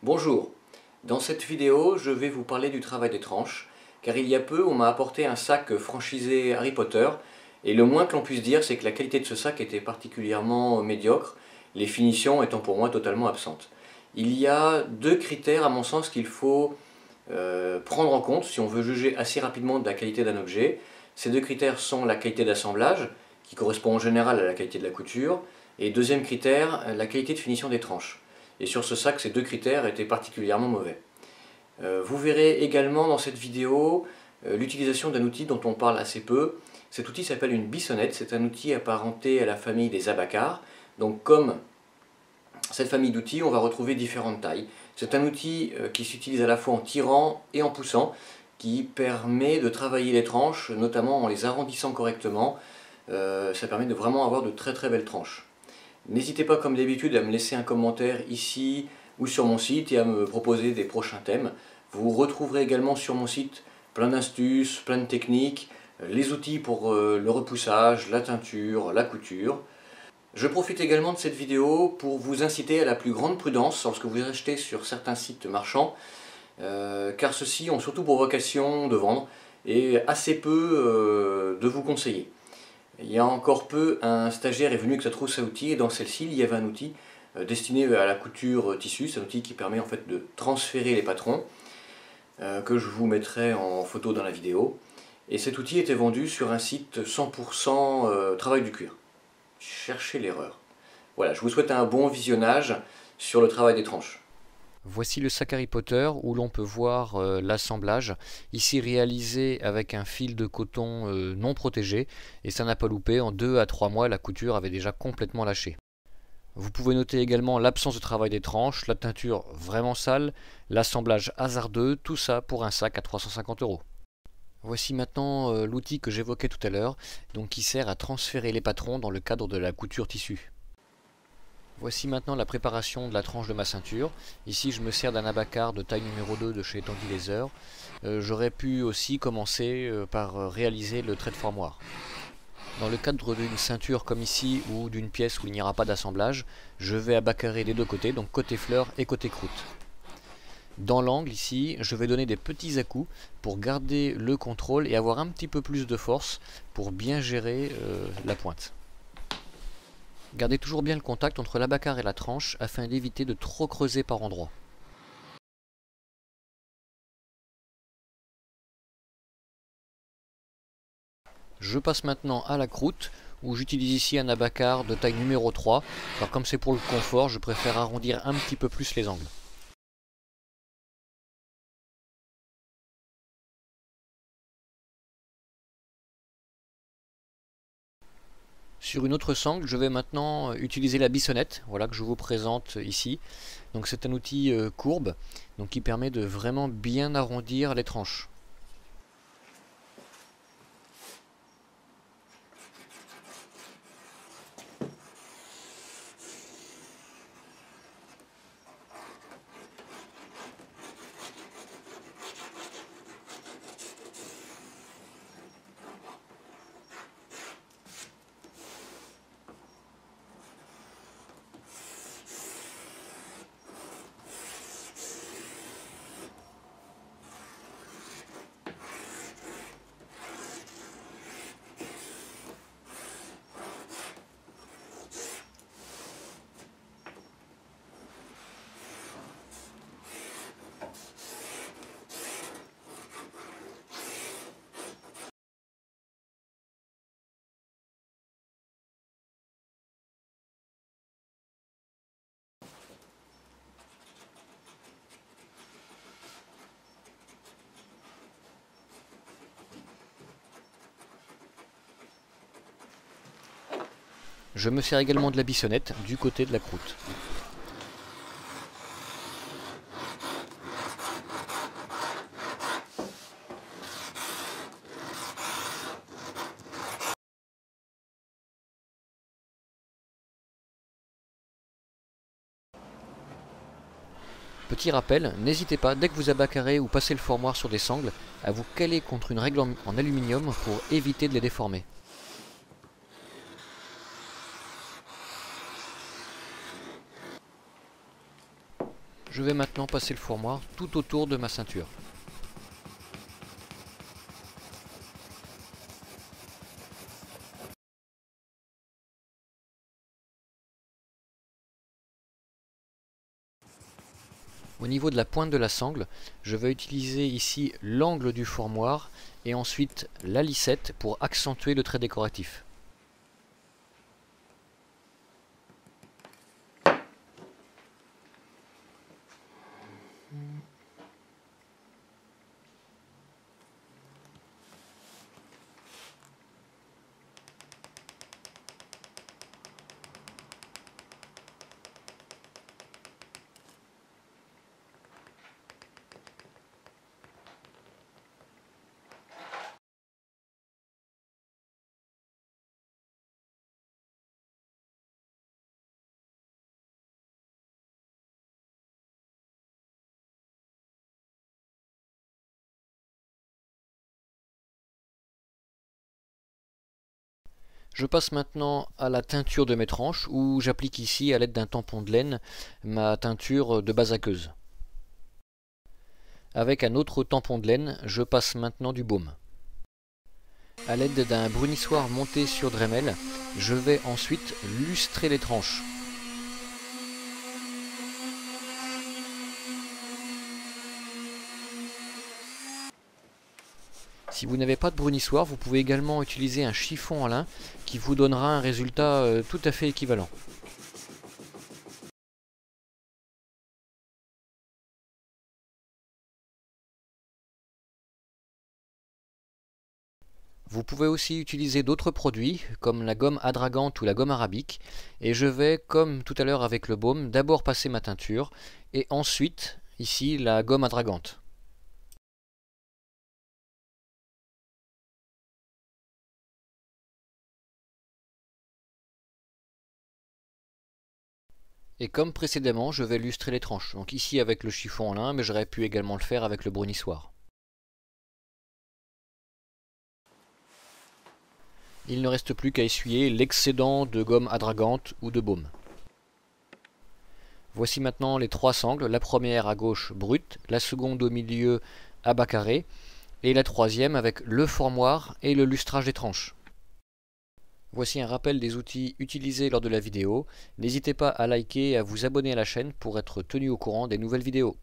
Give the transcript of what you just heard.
Bonjour, dans cette vidéo je vais vous parler du travail des tranches, car il y a peu on m'a apporté un sac franchisé Harry Potter, et le moins que l'on puisse dire c'est que la qualité de ce sac était particulièrement médiocre, les finitions étant pour moi totalement absentes. Il y a deux critères à mon sens qu'il faut prendre en compte si on veut juger assez rapidement de la qualité d'un objet. Ces deux critères sont la qualité d'assemblage, qui correspond en général à la qualité de la couture, et deuxième critère, la qualité de finition des tranches. Et sur ce sac, ces deux critères étaient particulièrement mauvais. Vous verrez également dans cette vidéo l'utilisation d'un outil dont on parle assez peu. Cet outil s'appelle une bissonnette, c'est un outil apparenté à la famille des abacars. Donc comme cette famille d'outils, on va retrouver différentes tailles. C'est un outil qui s'utilise à la fois en tirant et en poussant, qui permet de travailler les tranches, notamment en les arrondissant correctement. Ça permet de vraiment avoir de très très belles tranches. N'hésitez pas comme d'habitude à me laisser un commentaire ici ou sur mon site et à me proposer des prochains thèmes. Vous retrouverez également sur mon site plein d'astuces, plein de techniques, les outils pour le repoussage, la teinture, la couture. Je profite également de cette vidéo pour vous inciter à la plus grande prudence lorsque vous achetez sur certains sites marchands, car ceux-ci ont surtout pour vocation de vendre et assez peu de vous conseiller. Il y a encore peu, un stagiaire est venu avec sa trousse à outils et dans celle-ci il y avait un outil destiné à la couture tissu. C'est un outil qui permet en fait de transférer les patrons, que je vous mettrai en photo dans la vidéo. Et cet outil était vendu sur un site 100% travail du cuir. Cherchez l'erreur. Voilà, je vous souhaite un bon visionnage sur le travail des tranches. Voici le sac Harry Potter où l'on peut voir l'assemblage, ici réalisé avec un fil de coton non protégé, et ça n'a pas loupé, en 2 à 3 mois la couture avait déjà complètement lâché. Vous pouvez noter également l'absence de travail des tranches, la teinture vraiment sale, l'assemblage hasardeux, tout ça pour un sac à 350 €. Voici maintenant l'outil que j'évoquais tout à l'heure, donc qui sert à transférer les patrons dans le cadre de la couture tissu. Voici maintenant la préparation de la tranche de ma ceinture. Ici je me sers d'un abacar de taille numéro 2 de chez Tanguy Lézeur. J'aurais pu aussi commencer par réaliser le trait de formoir. Dans le cadre d'une ceinture comme ici ou d'une pièce où il n'y aura pas d'assemblage, je vais abacarer des deux côtés, donc côté fleur et côté croûte. Dans l'angle ici, je vais donner des petits à-coups pour garder le contrôle et avoir un petit peu plus de force pour bien gérer la pointe. Gardez toujours bien le contact entre l'abacar et la tranche afin d'éviter de trop creuser par endroits. Je passe maintenant à la croûte où j'utilise ici un abacar de taille numéro 3. Alors comme c'est pour le confort, je préfère arrondir un petit peu plus les angles. Sur une autre sangle, je vais maintenant utiliser la bissonnette, voilà, que je vous présente ici. Donc c'est un outil courbe, donc qui permet de vraiment bien arrondir les tranches. Je me sers également de la bissonnette du côté de la croûte. Petit rappel, n'hésitez pas, dès que vous abacarez ou passez le formoir sur des sangles, à vous caler contre une règle en aluminium pour éviter de les déformer. Je vais maintenant passer le fourmoir tout autour de ma ceinture. Au niveau de la pointe de la sangle, je vais utiliser ici l'angle du fourmoir et ensuite la lissette pour accentuer le trait décoratif. Je passe maintenant à la teinture de mes tranches où j'applique ici à l'aide d'un tampon de laine ma teinture de base aqueuse. Avec un autre tampon de laine, je passe maintenant du baume. A l'aide d'un brunissoir monté sur Dremel, je vais ensuite lustrer les tranches. Si vous n'avez pas de brunissoir, vous pouvez également utiliser un chiffon en lin qui vous donnera un résultat tout à fait équivalent. Vous pouvez aussi utiliser d'autres produits comme la gomme adragante ou la gomme arabique et je vais, comme tout à l'heure avec le baume, d'abord passer ma teinture et ensuite ici la gomme adragante. Et comme précédemment, je vais lustrer les tranches. Donc ici avec le chiffon en lin, mais j'aurais pu également le faire avec le brunissoir. Il ne reste plus qu'à essuyer l'excédent de gomme adragante ou de baume. Voici maintenant les trois sangles, la première à gauche brute, la seconde au milieu à bas carré, et la troisième avec le formoir et le lustrage des tranches. Voici un rappel des outils utilisés lors de la vidéo. N'hésitez pas à liker et à vous abonner à la chaîne pour être tenu au courant des nouvelles vidéos.